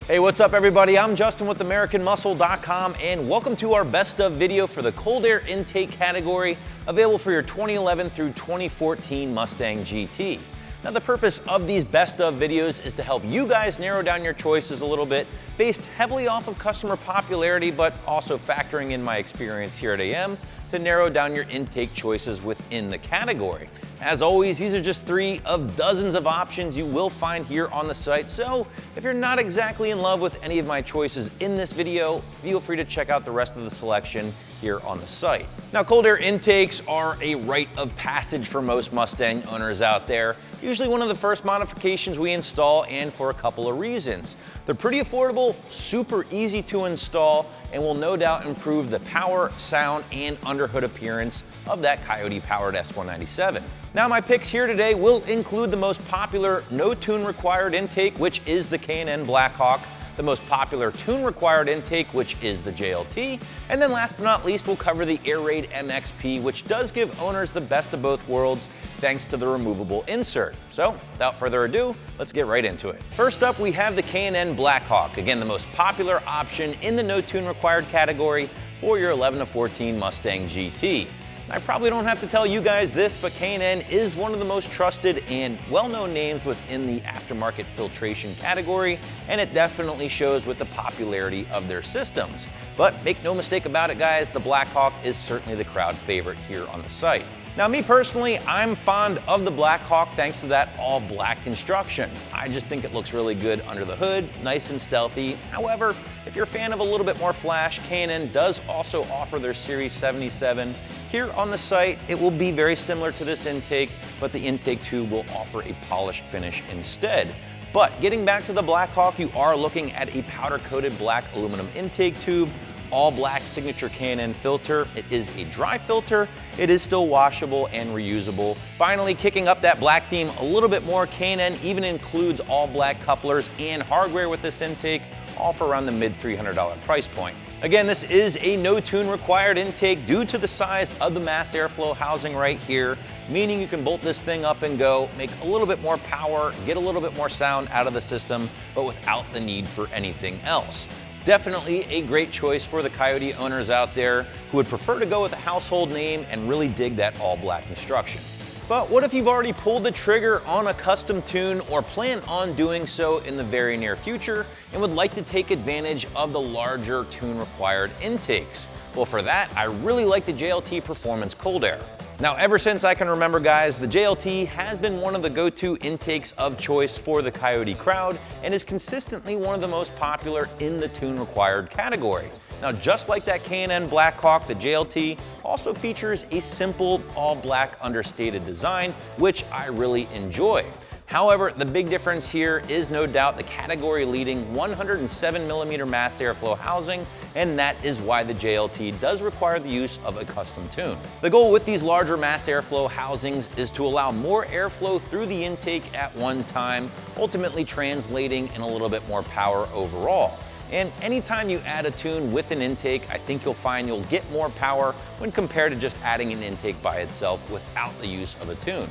Hey, what's up everybody? I'm Justin with AmericanMuscle.com and welcome to our best of video for the cold air intake category, available for your 2011 through 2014 Mustang GT. Now the purpose of these best of videos is to help you guys narrow down your choices a little bit, based heavily off of customer popularity, but also factoring in my experience here at AM to narrow down your intake choices within the category. As always, these are just 3 of dozens of options you will find here on the site, so if you're not exactly in love with any of my choices in this video, feel free to check out the rest of the selection here on the site. Now, cold air intakes are a rite of passage for most Mustang owners out there. Usually one of the first modifications we install, and for a couple of reasons. They're pretty affordable, super easy to install, and will no doubt improve the power, sound, and underhood appearance of that Coyote-powered S197. Now my picks here today will include the most popular no tune required intake, which is the KnN Blackhawk, the most popular tune required intake, which is the JLT, and then last but not least, we'll cover the Airaid MXP, which does give owners the best of both worlds thanks to the removable insert. So without further ado, let's get right into it. First up, we have the KnN Blackhawk, again the most popular option in the no tune required category for your 11 to 14 Mustang GT. I probably don't have to tell you guys this, but KnN is one of the most trusted and well-known names within the aftermarket filtration category, and it definitely shows with the popularity of their systems. But make no mistake about it, guys, the Blackhawk is certainly the crowd favorite here on the site. Now, me personally, I'm fond of the Blackhawk thanks to that all-black construction. I just think it looks really good under the hood, nice and stealthy. However, if you're a fan of a little bit more flash, KnN does also offer their Series 77. Here on the site, it will be very similar to this intake, but the intake tube will offer a polished finish instead. But getting back to the Blackhawk, you are looking at a powder-coated black aluminum intake tube, all black signature KnN filter. It is a dry filter. It is still washable and reusable. Finally, kicking up that black theme a little bit more, KnN even includes all black couplers and hardware with this intake, all for around the mid $300 price point. Again, this is a no tune required intake due to the size of the mass airflow housing right here, meaning you can bolt this thing up and go, make a little bit more power, get a little bit more sound out of the system, but without the need for anything else. Definitely a great choice for the Coyote owners out there who would prefer to go with a household name and really dig that all black construction. But what if you've already pulled the trigger on a custom tune or plan on doing so in the very near future and would like to take advantage of the larger tune required intakes? Well, for that, I really like the JLT Performance Cold Air. Now, ever since I can remember, guys, the JLT has been one of the go-to intakes of choice for the Coyote crowd and is consistently one of the most popular in the tune required category. Now, just like that KnN Blackhawk, the JLT also features a simple all-black understated design, which I really enjoy. However, the big difference here is no doubt the category-leading 107mm mass airflow housing, and that is why the JLT does require the use of a custom tune. The goal with these larger mass airflow housings is to allow more airflow through the intake at one time, ultimately translating in a little bit more power overall. And anytime you add a tune with an intake, I think you'll find you'll get more power when compared to just adding an intake by itself without the use of a tune.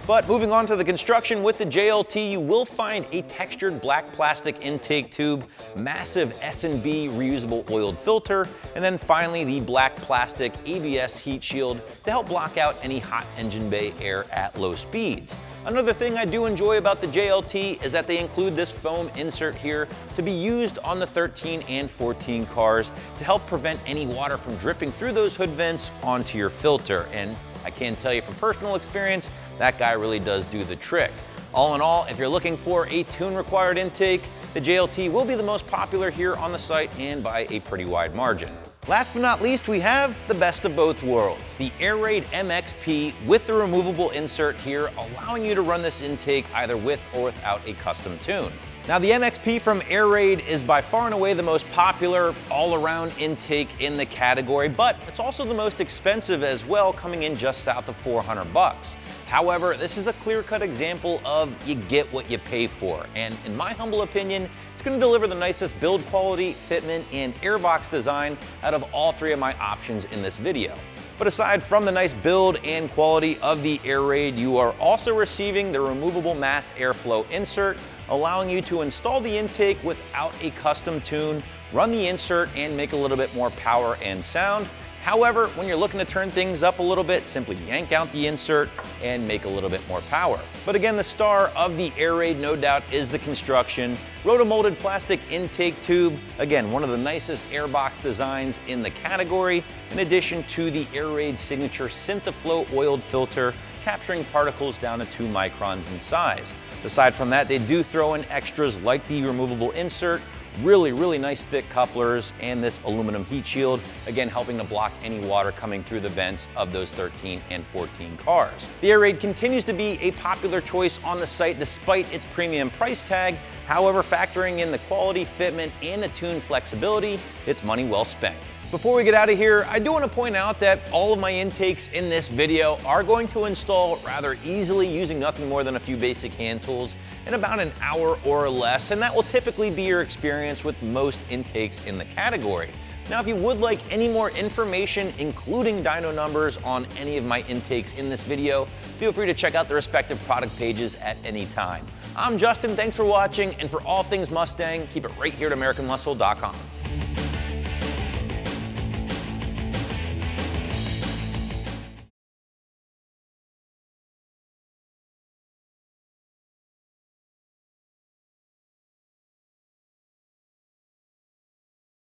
But moving on to the construction with the JLT, you will find a textured black plastic intake tube, massive S&B reusable oiled filter, and then finally the black plastic ABS heat shield to help block out any hot engine bay air at low speeds. Another thing I do enjoy about the JLT is that they include this foam insert here to be used on the 13 and 14 cars to help prevent any water from dripping through those hood vents onto your filter. And I can tell you from personal experience, that guy really does do the trick. All in all, if you're looking for a tune required intake, the JLT will be the most popular here on the site and by a pretty wide margin. Last but not least, we have the best of both worlds, the Airaid MXP with the removable insert here, allowing you to run this intake either with or without a custom tune. Now, the MXP from Airaid is by far and away the most popular all-around intake in the category, but it's also the most expensive as well, coming in just south of $400. However, this is a clear-cut example of you get what you pay for, and in my humble opinion, it's going to deliver the nicest build quality, fitment, and airbox design out of all 3 of my options in this video. But aside from the nice build and quality of the Airaid, you are also receiving the removable mass airflow insert, allowing you to install the intake without a custom tune, run the insert, and make a little bit more power and sound. However, when you're looking to turn things up a little bit, simply yank out the insert and make a little bit more power. But again, the star of the Airaid, no doubt, is the construction. Rotomolded plastic intake tube, again, one of the nicest airbox designs in the category, in addition to the Airaid signature Synthaflow oiled filter, capturing particles down to 2 microns in size. Aside from that, they do throw in extras like the removable insert, really nice thick couplers, and this aluminum heat shield, again helping to block any water coming through the vents of those 13 and 14 cars. The Airaid continues to be a popular choice on the site despite its premium price tag. However, factoring in the quality, fitment, and the tune flexibility, it's money well spent. Before we get out of here, I do want to point out that all of my intakes in this video are going to install rather easily using nothing more than a few basic hand tools in about an hour or less, and that will typically be your experience with most intakes in the category. Now, if you would like any more information, including dyno numbers on any of my intakes in this video, feel free to check out the respective product pages at any time. I'm Justin, thanks for watching, and for all things Mustang, keep it right here at AmericanMuscle.com.